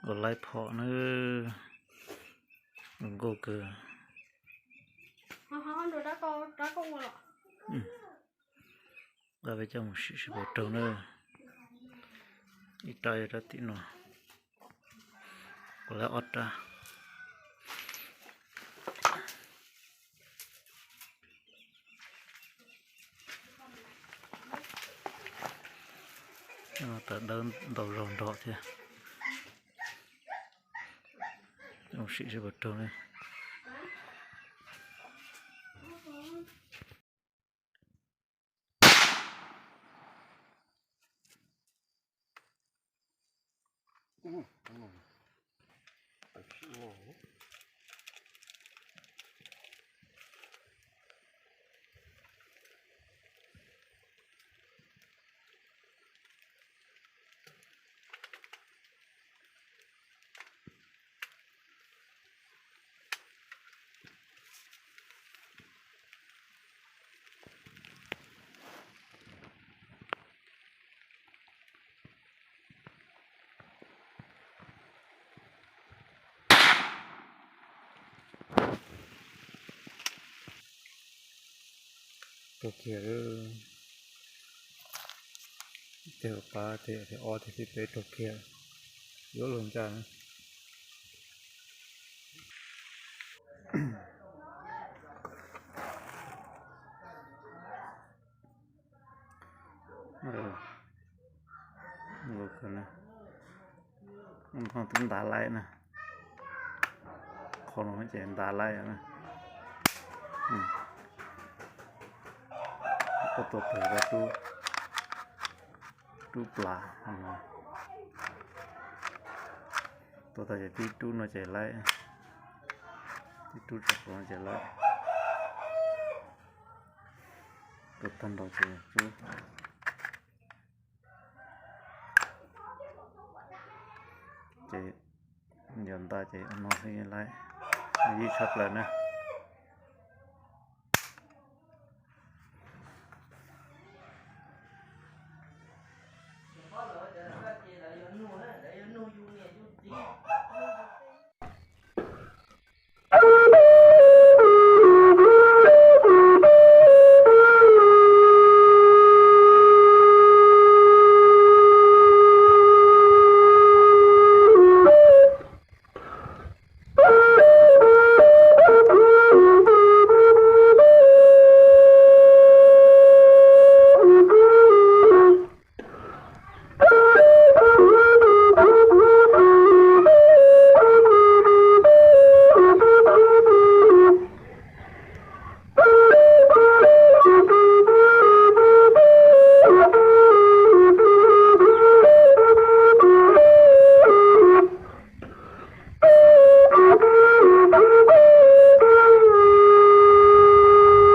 còn lại phọ nữa gô cơ ra về trong sự bộ trâu nữa ít tay ra tí nữa còn lại ót ra ta đơn đầu ròn đỏ thế trong sự bộ trâu nàyตัวเขียวเดี๋ยวปลาเดี๋ยวออที่เป็นตัวเขียวเยอะลงจานลูกกันนะมันคงถึงตาไล่นะคนมันจะเห็นตาไล่นะก็ตัวเผือกตู้ปลาตัวตาจะที่ตู้น่าจะไล่ที่ตู้จับน่าจะไล่ตัวตันเราจะตู้จะยันตาจะนอนให้ไล่ยี่ชับเลยนะ